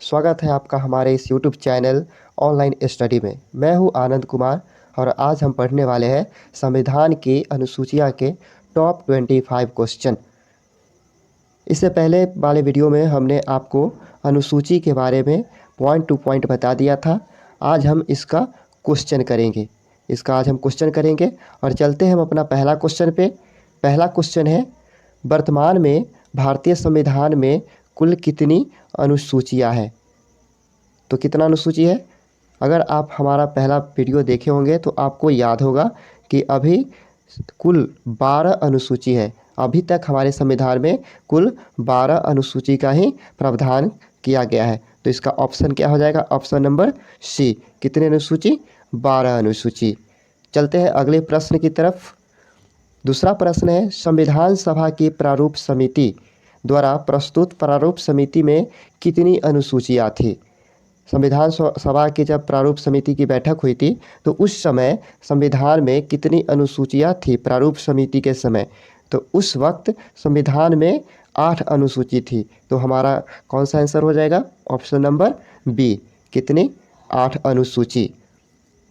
स्वागत है आपका हमारे इस YouTube चैनल ऑनलाइन स्टडी में। मैं हूं आनंद कुमार और आज हम पढ़ने वाले हैं संविधान की अनुसूचियां के टॉप 25 क्वेश्चन। इससे पहले वाले वीडियो में हमने आपको अनुसूची के बारे में पॉइंट टू पॉइंट बता दिया था। आज हम इसका क्वेश्चन करेंगे और चलते हैं हम अपना पहला क्वेश्चन पे। पहला क्वेश्चन है, वर्तमान में भारतीय संविधान में कुल कितनी अनुसूचियां हैं? तो कितना अनुसूची है? अगर आप हमारा पहला वीडियो देखे होंगे तो आपको याद होगा कि अभी कुल 12 अनुसूची है। अभी तक हमारे संविधान में कुल 12 अनुसूची का ही प्रावधान किया गया है। तो इसका ऑप्शन क्या हो जाएगा? Option number C. कितने अनुसूची? 12 अनुसूची। चलते हैं अगले प्रश्न की तरफ। दूसरा प्रश्न है, संविधान सभा की प्रारूप समिति द्वारा प्रस्तुत प्रारूप समिति में कितनी अनुसूचियां थी? संविधान सभा की जब प्रारूप समिति की बैठक हुई थी तो उस समय संविधान में कितनी अनुसूचियां थी प्रारूप समिति के समय? तो उस वक्त संविधान में 8 अनुसूची थी। तो हमारा कौन सा आंसर हो जाएगा? Option number B. कितनी? 8 अनुसूची।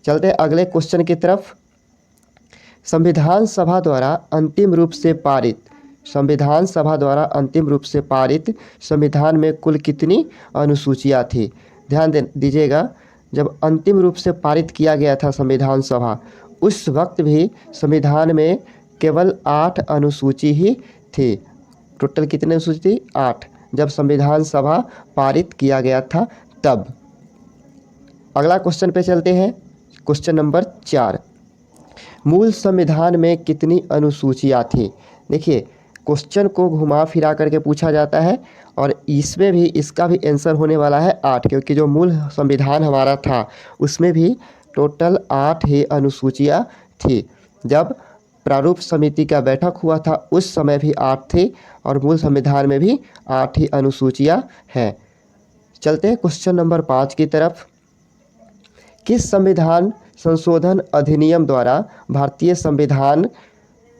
चलते हैं अगले क्वेश्चन की तरफ। संविधान सभा द्वारा अंतिम रूप से पारित संविधान में कुल कितनी अनुसूचियां थी? ध्यान दीजिएगा, जब अंतिम रूप से पारित किया गया था संविधान सभा, उस वक्त भी संविधान में केवल 8 अनुसूची ही थी। टोटल कितनी अनुसूची थी? 8, जब संविधान सभा पारित किया गया था तब। अगला क्वेश्चन पे चलते हैं। क्वेश्चन नंबर 4, मूल संविधान में कितनी अनुसूचियां थी? देखिए, क्वेश्चन को घुमा फिरा करके पूछा जाता है और इसमें भी इसका भी आंसर होने वाला है 8, क्योंकि जो मूल संविधान हमारा था उसमें भी टोटल 8 ही अनुसूचियां थी। जब प्रारूप समिति का बैठक हुआ था उस समय भी 8 थी और मूल संविधान में भी 8 ही अनुसूचियां हैं। चलते हैं क्वेश्चन नंबर 5 की तरफ। किस संविधान संशोधन अधिनियम द्वारा भारतीय संविधान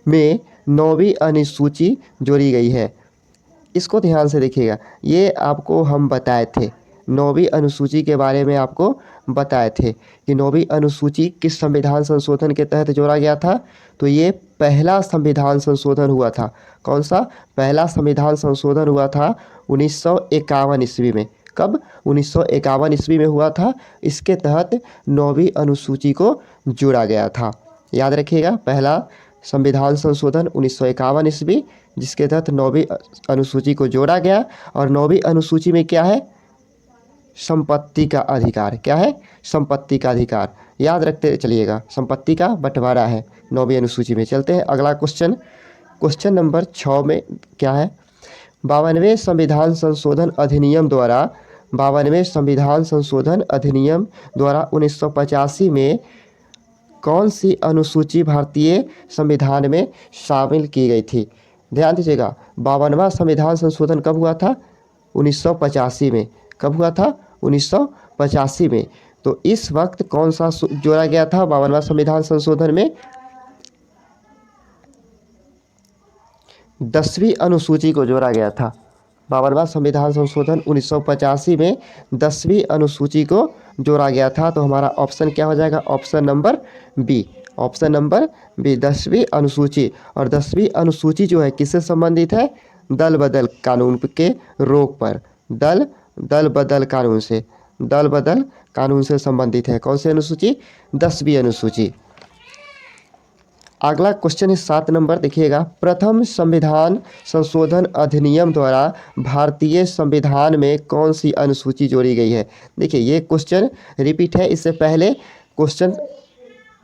में 9वीं अनुसूची जोड़ी गई है? इसको ध्यान से देखिएगा, ये आपको हम बताए थे। 9वीं अनुसूची के बारे में आपको बताए थे कि 9वीं अनुसूची किस संविधान संशोधन के तहत जोड़ा गया था। तो ये पहला संविधान संशोधन हुआ था। कौन सा? पहला संविधान संशोधन हुआ था 1951 ईस्वी में। कब? 1951 ईस्वी में हुआ था। इसके तहत 9वीं अनुसूची को जोड़ा गया था। याद रखिएगा, पहला संविधान संशोधन 1951 ईस्वी, जिसके तहत 9वीं अनुसूची को जोड़ा गया। और 9वीं अनुसूची में क्या है? संपत्ति का अधिकार। क्या है? संपत्ति का अधिकार। याद रखते चलिएगा, संपत्ति का बंटवारा है 9वीं अनुसूची में। चलते हैं अगला क्वेश्चन। क्वेश्चन नंबर 6 में क्या है? 52वें संविधान संशोधन अधिनियम द्वारा 1985 में कौन सी अनुसूची भारतीय संविधान में शामिल की गई थी? ध्यान दीजिएगा, 52वां संविधान संशोधन कब हुआ था? 1985 में। कब हुआ था? 1985 में। तो इस वक्त कौन सा जोड़ा गया था 52वां संविधान संशोधन में? 10वीं अनुसूची को जोड़ा गया था। 52वां संविधान संशोधन 1985 में 10वीं अनुसूची को जोड़ा गया था। तो हमारा ऑप्शन क्या हो जाएगा? Option number B. Option number B, 10वीं अनुसूची। और 10वीं अनुसूची जो है किससे संबंधित है? दल बदल कानून के रोक पर। दल बदल कानून से संबंधित है। कौन सी अनुसूची? 10वीं अनुसूची। अगला क्वेश्चन है 7 नंबर, देखिएगा। प्रथम संविधान संशोधन अधिनियम द्वारा भारतीय संविधान में कौन सी अनुसूची जोड़ी गई है? देखिए, ये क्वेश्चन रिपीट है। इससे पहले क्वेश्चन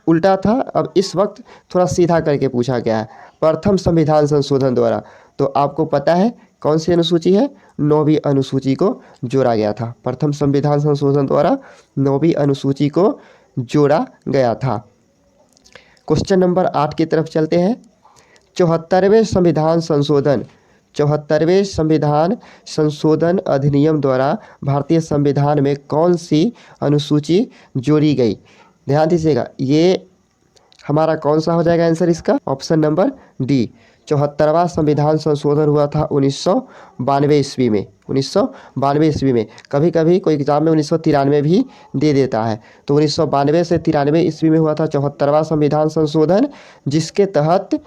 उल्टा था, अब इस वक्त थोड़ा सीधा करके पूछा गया है। प्रथम संविधान संशोधन द्वारा, तो आपको पता है कौन सी अनुसूची है? 9वीं अनुसूची को जोड़ा गया था। प्रथम संविधान संशोधन द्वारा 9वीं अनुसूची को जोड़ा गया था। क्वेश्चन नंबर 8 की तरफ चलते हैं। 74वें संविधान संशोधन अधिनियम द्वारा भारतीय संविधान में कौन सी अनुसूची जोड़ी गई? ध्यान दीजिएगा, ये हमारा कौन सा हो जाएगा आंसर इसका? Option number D. 74वां संविधान संशोधन हुआ था 1992 ईस्वी में। 1992 ईस्वी में। कभी कभी कोई एग्जाम में 1993 भी दे देता है। तो 1992 से 93 ईस्वी में हुआ था 74वां संविधान संशोधन, जिसके तहत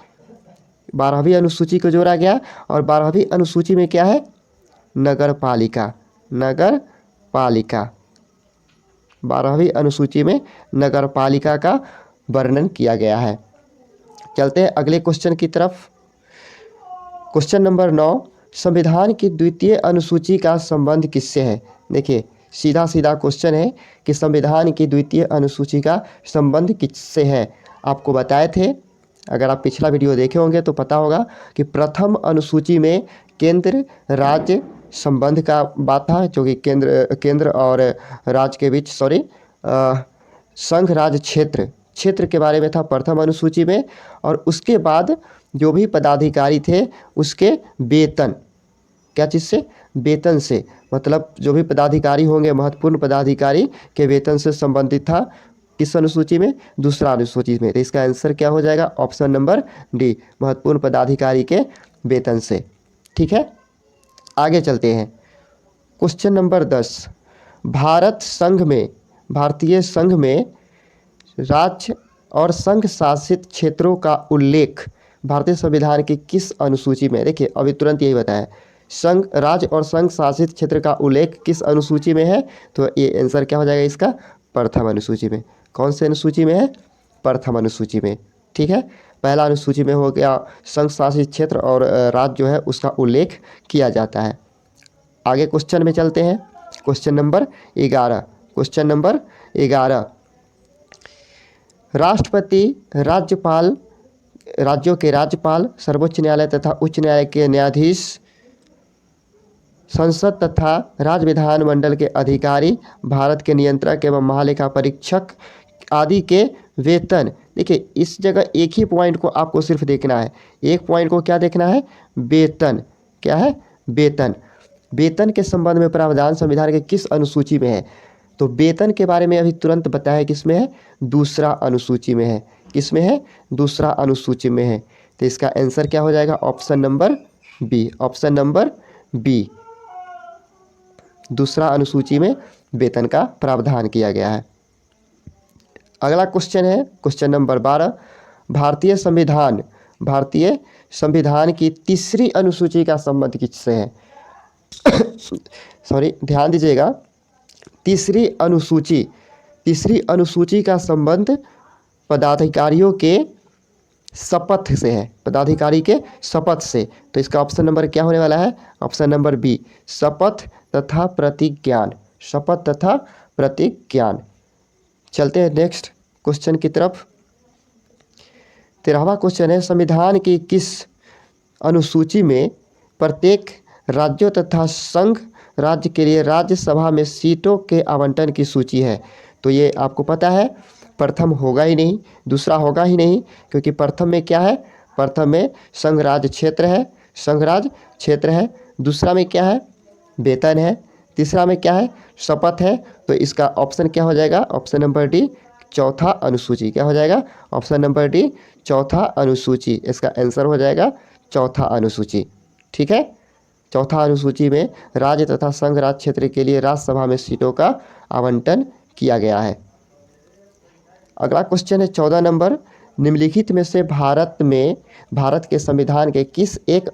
12वीं अनुसूची को जोड़ा गया। और 12वीं अनुसूची में क्या है? नगर पालिका। नगर पालिका 12वीं अनुसूची में नगर पालिका का वर्णन किया गया है। चलते हैं अगले क्वेश्चन की तरफ। क्वेश्चन नंबर 9, संविधान की द्वितीय अनुसूची का संबंध किससे है? देखिए सीधा सीधा क्वेश्चन है कि संविधान की द्वितीय अनुसूची का संबंध किससे है। आपको बताए थे, अगर आप पिछला वीडियो देखे होंगे तो पता होगा कि प्रथम अनुसूची में केंद्र राज्य संबंध का बात था, जो कि केंद्र और राज्य के बीच संघ राज्य क्षेत्र के बारे में था प्रथम अनुसूची में। और उसके बाद जो भी पदाधिकारी थे उसके वेतन, क्या चीज़ से? वेतन से, मतलब जो भी पदाधिकारी होंगे महत्वपूर्ण पदाधिकारी के वेतन से संबंधित था। किस अनुसूची में? दूसरा अनुसूची में। तो इसका आंसर क्या हो जाएगा? ऑप्शन नंबर डी, महत्वपूर्ण पदाधिकारी के वेतन से। ठीक है, आगे चलते हैं। क्वेश्चन नंबर 10, भारतीय संघ में राज्य और संघ शासित क्षेत्रों का उल्लेख भारतीय संविधान की किस अनुसूची में? देखिए अभी तुरंत यही बताया, संघ, राज्य और संघ शासित क्षेत्र का उल्लेख किस अनुसूची में है? तो ये आंसर क्या हो जाएगा इसका? प्रथम अनुसूची में। कौन से अनुसूची में है? प्रथम अनुसूची में। ठीक है, पहला अनुसूची में हो गया संघ शासित क्षेत्र, और राज्य जो है उसका उल्लेख किया जाता है। आगे क्वेश्चन में चलते हैं। Question number 11। क्वेश्चन नंबर 11, राष्ट्रपति, राज्यों के राज्यपाल, सर्वोच्च न्यायालय तथा उच्च न्यायालय के न्यायाधीश, संसद तथा राज्य विधानमंडल के अधिकारी, भारत के नियंत्रक एवं महालेखा परीक्षक आदि के वेतन। देखिए इस जगह एक ही पॉइंट को आपको सिर्फ देखना है। एक पॉइंट को क्या देखना है? वेतन। क्या है? वेतन। वेतन के संबंध में प्रावधान संविधान के किस अनुसूची में है? तो वेतन के बारे में अभी तुरंत बताया किसमें है? दूसरा अनुसूची में है। किसमें है? दूसरा अनुसूची में है। तो इसका आंसर क्या हो जाएगा? Option number B. Option number B, दूसरा अनुसूची में वेतन का प्रावधान किया गया है। अगला क्वेश्चन है क्वेश्चन नंबर 12, भारतीय संविधान की तीसरी अनुसूची का संबंध किससे है? सॉरी, ध्यान दीजिएगा, तीसरी अनुसूची का संबंध पदाधिकारियों के शपथ से है। पदाधिकारी के शपथ से। तो इसका ऑप्शन नंबर क्या होने वाला है? ऑप्शन नंबर बी, शपथ तथा प्रतिज्ञान। शपथ तथा प्रतिज्ञान। चलते हैं नेक्स्ट क्वेश्चन की तरफ। 13वां क्वेश्चन है, संविधान की किस अनुसूची में प्रत्येक राज्यों तथा संघ राज्य के लिए राज्यसभा में सीटों के आवंटन की सूची है? तो ये आपको पता है, प्रथम होगा ही नहीं, दूसरा होगा ही नहीं, क्योंकि प्रथम में क्या है? प्रथम में संघ राज्य क्षेत्र है, संघ राज्य क्षेत्र है। दूसरा में क्या है? वेतन है। तीसरा में क्या है? शपथ है। तो इसका ऑप्शन क्या हो जाएगा? ऑप्शन नंबर डी, चौथा अनुसूची। क्या हो जाएगा? ऑप्शन नंबर डी, चौथा अनुसूची। इसका आंसर हो जाएगा चौथा अनुसूची। ठीक है, चौथा अनुसूची में राज्य तथा संघ राज्य क्षेत्र के लिए राज्यसभा में सीटों का आवंटन किया गया है। अगला क्वेश्चन है 14 नंबर, निम्नलिखित में से भारत के संविधान के किस एक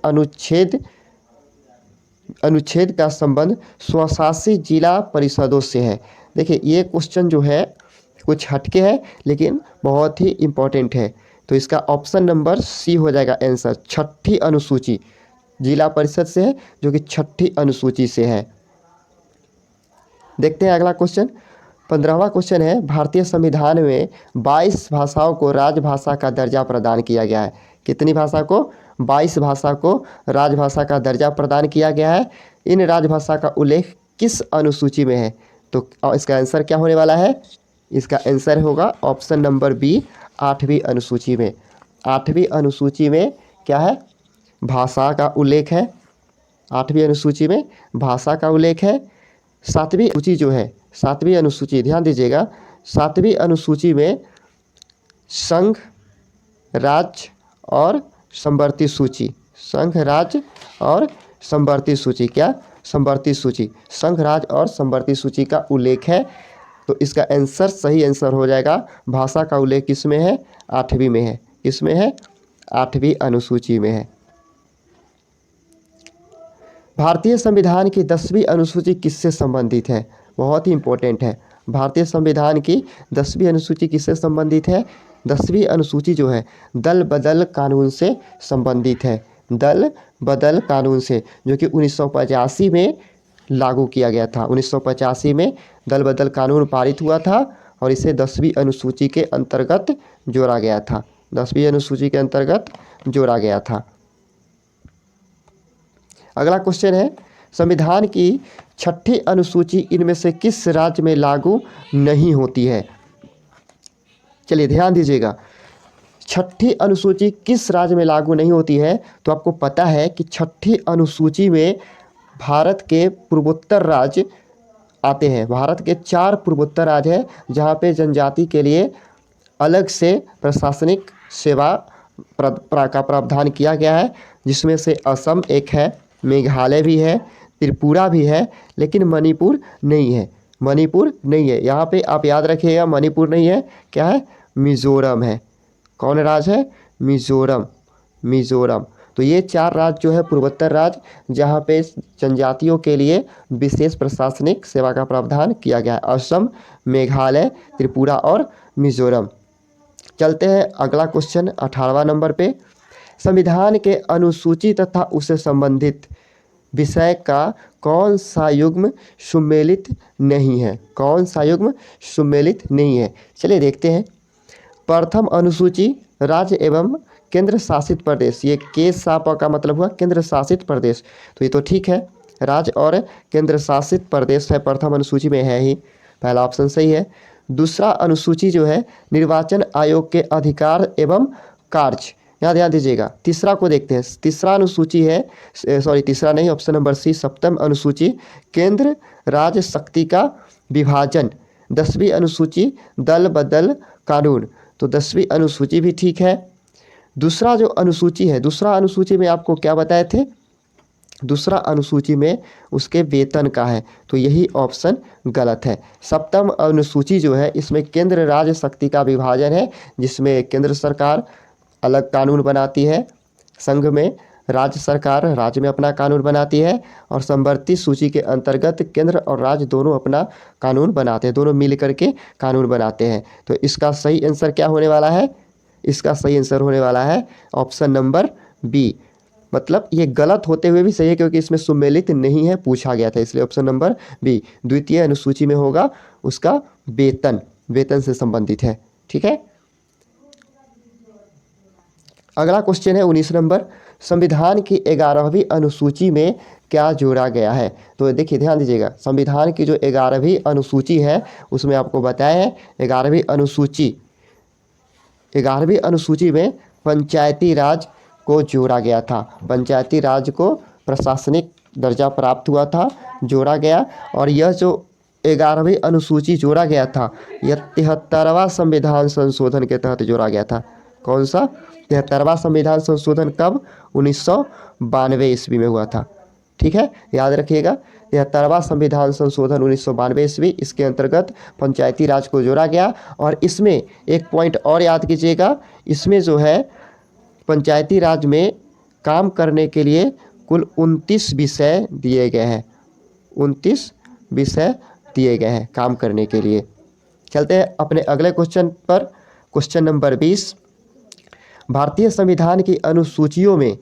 अनुच्छेद का संबंध स्वशासी जिला परिषदों से है? देखिए ये क्वेश्चन जो है कुछ हटके है, लेकिन बहुत ही इम्पोर्टेंट है। तो इसका ऑप्शन नंबर सी हो जाएगा आंसर, छठी अनुसूची। जिला परिषद से है, जो कि छठी अनुसूची से है। देखते हैं अगला क्वेश्चन। 15वां क्वेश्चन है, भारतीय संविधान में 22 भाषाओं को राजभाषा का दर्जा प्रदान किया गया है। कितनी भाषा को? 22 भाषा को राजभाषा का दर्जा प्रदान किया गया है। इन राजभाषा का उल्लेख किस अनुसूची में है? तो इसका आंसर क्या होने वाला है? इसका आंसर होगा ऑप्शन नंबर बी, 8वीं अनुसूची में। 8वीं अनुसूची में क्या है? भाषा का उल्लेख है। 8वीं अनुसूची में भाषा का उल्लेख है। 7वीं सूची जो है, 7वीं अनुसूची, ध्यान दीजिएगा, 7वीं अनुसूची में संघ, राज्य और समवर्ती सूची, संघ, राज्य और समवर्ती सूची क्या संवर्ती सूची, संघ राज्य और संवर्ती सूची का उल्लेख है। तो इसका आंसर, सही आंसर हो जाएगा भाषा का उल्लेख किसमें है? 8वीं में है। किसमें है? 8वीं अनुसूची में है। भारतीय संविधान की 10वीं अनुसूची किससे संबंधित है? बहुत ही इंपॉर्टेंट है। भारतीय संविधान की 10वीं अनुसूची किससे संबंधित है? 10वीं अनुसूची जो है दल बदल कानून से संबंधित है। दल बदल कानून से, जो कि 1985 में लागू किया गया था। 1985 में दल बदल कानून पारित हुआ था और इसे 10वीं अनुसूची के अंतर्गत जोड़ा गया था। 10वीं अनुसूची के अंतर्गत जोड़ा गया था। अगला क्वेश्चन है, संविधान की 6ठी अनुसूची इनमें से किस राज्य में लागू नहीं होती है? चलिए ध्यान दीजिएगा, 6ठी अनुसूची किस राज्य में लागू नहीं होती है? तो आपको पता है कि 6ठी अनुसूची में भारत के पूर्वोत्तर राज्य आते हैं। भारत के 4 पूर्वोत्तर राज्य हैं जहाँ पे जनजाति के लिए अलग से प्रशासनिक सेवा का प्रावधान किया गया है, जिसमें से असम एक है, मेघालय भी है, त्रिपुरा भी है, लेकिन मणिपुर नहीं है। मणिपुर नहीं है यहाँ पे, आप याद रखिएगा, मणिपुर नहीं है। क्या है? मिजोरम है। कौन राज्य है? मिजोरम। मिजोरम। तो ये 4 राज्य जो है पूर्वोत्तर राज्य, जहाँ पे जनजातियों के लिए विशेष प्रशासनिक सेवा का प्रावधान किया गया है। असम, मेघालय, त्रिपुरा और मिजोरम। चलते हैं अगला क्वेश्चन 18वां नंबर पे। संविधान के अनुसूची तथा उससे संबंधित विषय का कौन सा युग्म सुमेलित नहीं है? कौन सा युग्म सुमेलित नहीं है? चलिए देखते हैं। प्रथम अनुसूची राज्य एवं केंद्र शासित प्रदेश, ये के साप का मतलब हुआ केंद्र शासित प्रदेश, तो ये तो ठीक है, राज्य और केंद्र शासित प्रदेश है, प्रथम अनुसूची में है ही, पहला ऑप्शन सही है। दूसरा अनुसूची जो है निर्वाचन आयोग के अधिकार एवं कार्य, यहाँ ध्यान दीजिएगा। तीसरा को देखते हैं, तीसरा अनुसूची है, सॉरी तीसरा नहीं, ऑप्शन नंबर सी, सप्तम अनुसूची केंद्र राज्य शक्ति का विभाजन। 10वीं अनुसूची दल बदल कानून, तो 10वीं अनुसूची भी ठीक है। दूसरा जो अनुसूची है, दूसरा अनुसूची में आपको क्या बताए थे? दूसरा अनुसूची में उसके वेतन का है, तो यही ऑप्शन गलत है। सप्तम अनुसूची जो है इसमें केंद्र राज्य शक्ति का विभाजन है, जिसमें केंद्र सरकार अलग कानून बनाती है, संघ में राज्य सरकार राज्य में अपना कानून बनाती है, और संवर्ती सूची के अंतर्गत केंद्र और राज्य दोनों अपना कानून बनाते हैं, दोनों मिल करके कानून बनाते हैं। तो इसका सही आंसर क्या होने वाला है? इसका सही आंसर होने वाला है ऑप्शन नंबर बी। मतलब ये गलत होते हुए भी सही है, क्योंकि इसमें सुमेलित नहीं है, पूछा गया था, इसलिए ऑप्शन नंबर बी द्वितीय अनुसूची में होगा, उसका वेतन, वेतन से संबंधित है। ठीक है। अगला क्वेश्चन है 19 नंबर, संविधान की 11वीं अनुसूची में क्या जोड़ा गया है? तो देखिए ध्यान दीजिएगा, संविधान की जो 11वीं अनुसूची है उसमें आपको बताया है 11वीं अनुसूची, 11वीं अनुसूची में पंचायती राज को जोड़ा गया था। पंचायती राज को प्रशासनिक दर्जा प्राप्त हुआ था, जोड़ा गया। और यह जो 11वीं अनुसूची जोड़ा गया था, यह 73वां संविधान संशोधन के तहत जोड़ा गया था। कौन सा? 73वां संविधान संशोधन कब? 1992 ईस्वी में हुआ था। ठीक है, याद रखिएगा, 73वां संविधान संशोधन 1992 ईस्वी, इसके अंतर्गत पंचायती राज को जोड़ा गया। और इसमें एक पॉइंट और याद कीजिएगा, इसमें जो है पंचायती राज में काम करने के लिए कुल 29 विषय दिए गए हैं, 29 विषय दिए गए हैं काम करने के लिए। चलते हैं अपने अगले क्वेश्चन पर, क्वेश्चन नंबर 20। भारतीय संविधान की अनुसूचियों में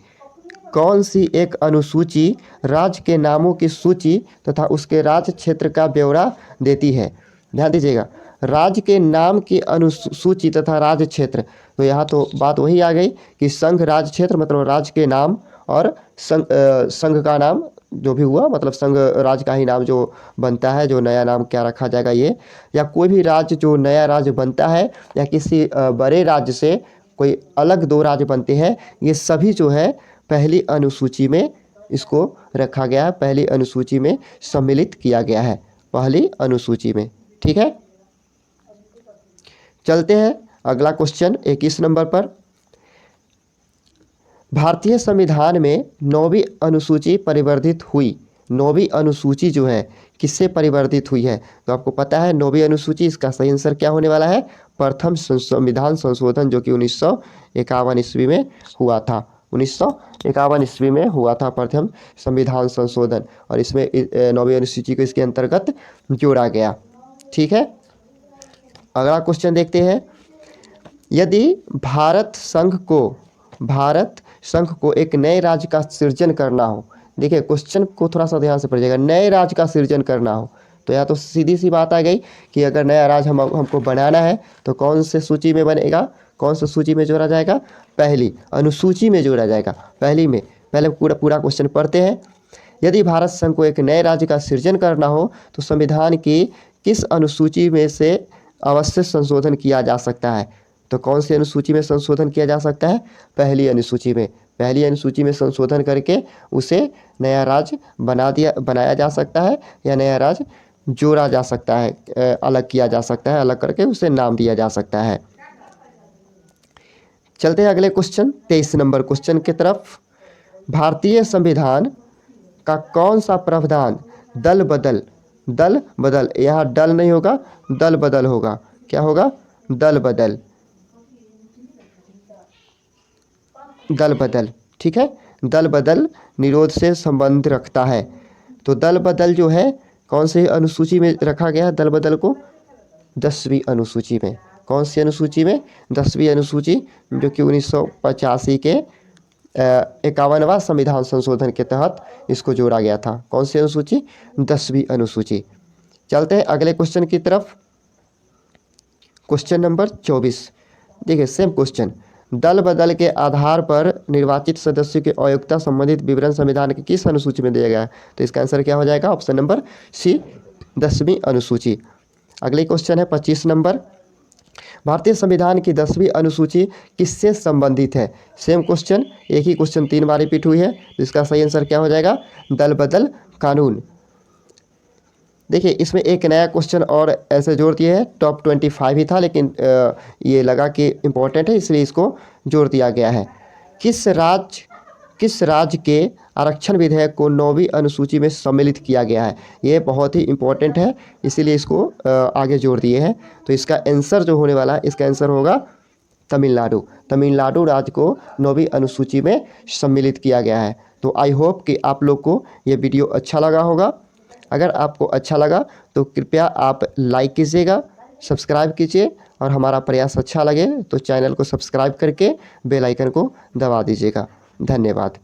कौन सी एक अनुसूची राज्य के नामों की सूची तथा उसके राज्य क्षेत्र का ब्यौरा देती है? ध्यान दीजिएगा, राज्य के नाम की अनुसूची तथा राज्य क्षेत्र, तो यहाँ तो बात वही आ गई कि संघ राज्य क्षेत्र मतलब राज्य के नाम, और संघ का नाम जो भी हुआ मतलब संघ राज्य का ही नाम जो बनता है, जो नया नाम क्या रखा जाएगा ये, या कोई भी राज्य जो नया राज्य बनता है या किसी बड़े राज्य से कोई अलग 2 राज्य बनते हैं, ये सभी जो है पहली अनुसूची में इसको रखा गया है, पहली अनुसूची में सम्मिलित किया गया है, पहली अनुसूची में। ठीक है, चलते हैं अगला क्वेश्चन 21 नंबर पर। भारतीय संविधान में 9वीं अनुसूची परिवर्धित हुई, 9वीं अनुसूची जो है किससे परिवर्तित हुई है? तो आपको पता है 9वीं अनुसूची, इसका सही आंसर क्या होने वाला है? प्रथम संविधान संशोधन, जो कि 1951 ईस्वी में हुआ था। 1951 ईस्वी में हुआ था प्रथम संविधान संशोधन, और इसमें 9वीं अनुसूची को इसके अंतर्गत जोड़ा गया। ठीक है, अगला क्वेश्चन देखते हैं। यदि भारत संघ को एक नए राज्य का सृजन करना हो, देखिए क्वेश्चन को थोड़ा सा ध्यान से पढ़िएगा, नए राज्य का सृजन करना हो, तो या तो सीधी सी बात आ गई कि अगर नया राज्य हमको बनाना है तो कौन से सूची में बनेगा, कौन सी सूची में जोड़ा जाएगा? पहली अनुसूची में जोड़ा जाएगा। पहले पूरा क्वेश्चन पढ़ते हैं। यदि भारत संघ को एक नए राज्य का सृजन करना हो तो संविधान की किस अनुसूची में से अवश्य संशोधन किया जा सकता है? तो कौन सी अनुसूची में संशोधन किया जा सकता है? पहली अनुसूची में। पहली अनुसूची में संशोधन करके उसे नया राज्य बनाया जा सकता है, या नया राज्य जोड़ा जा सकता है, अलग किया जा सकता है, अलग करके उसे नाम दिया जा सकता है। चलते हैं अगले क्वेश्चन, 23 नंबर क्वेश्चन की तरफ। भारतीय संविधान का कौन सा प्रावधान दल बदल, यहाँ दल नहीं होगा, दल बदल होगा। क्या होगा? दल बदल। ठीक है, दल बदल निरोध से संबंध रखता है। तो दल बदल जो है कौन सी अनुसूची में रखा गया है? दल बदल को 10वीं अनुसूची में। कौन सी अनुसूची में? 10वीं अनुसूची, जो कि 1985 के 51वां संविधान संशोधन के तहत इसको जोड़ा गया था। कौन सी अनुसूची? 10वीं अनुसूची। चलते हैं अगले क्वेश्चन की तरफ, क्वेश्चन नंबर 24। देखिए सेम क्वेश्चन, दल बदल के आधार पर निर्वाचित सदस्यों की अयोग्यता संबंधित विवरण संविधान की किस अनुसूची में दिया गया है? तो इसका आंसर क्या हो जाएगा? ऑप्शन नंबर सी, 10वीं अनुसूची। अगले क्वेश्चन है 25 नंबर, भारतीय संविधान की 10वीं अनुसूची किससे संबंधित है? सेम क्वेश्चन, एक ही क्वेश्चन 3 बार रिपीट हुई है, तो इसका सही आंसर क्या हो जाएगा? दल बदल कानून। देखिए इसमें एक नया क्वेश्चन और ऐसे जोड़ दिए है, टॉप 25 ही था, लेकिन ये लगा कि इम्पोर्टेंट है इसलिए इसको जोड़ दिया गया है। किस राज्य के आरक्षण विधेयक को 9वीं अनुसूची में सम्मिलित किया गया है? ये बहुत ही इम्पोर्टेंट है, इसीलिए इसको आगे जोड़ दिए हैं। तो इसका आंसर जो होने वाला है, इसका आंसर होगा तमिलनाडु राज्य को 9वीं अनुसूची में सम्मिलित किया गया है। तो आई होप कि आप लोग को ये वीडियो अच्छा लगा होगा। अगर आपको अच्छा लगा तो कृपया आप लाइक कीजिएगा, सब्सक्राइब कीजिए, और हमारा प्रयास अच्छा लगे तो चैनल को सब्सक्राइब करके बेल आइकन को दबा दीजिएगा। धन्यवाद।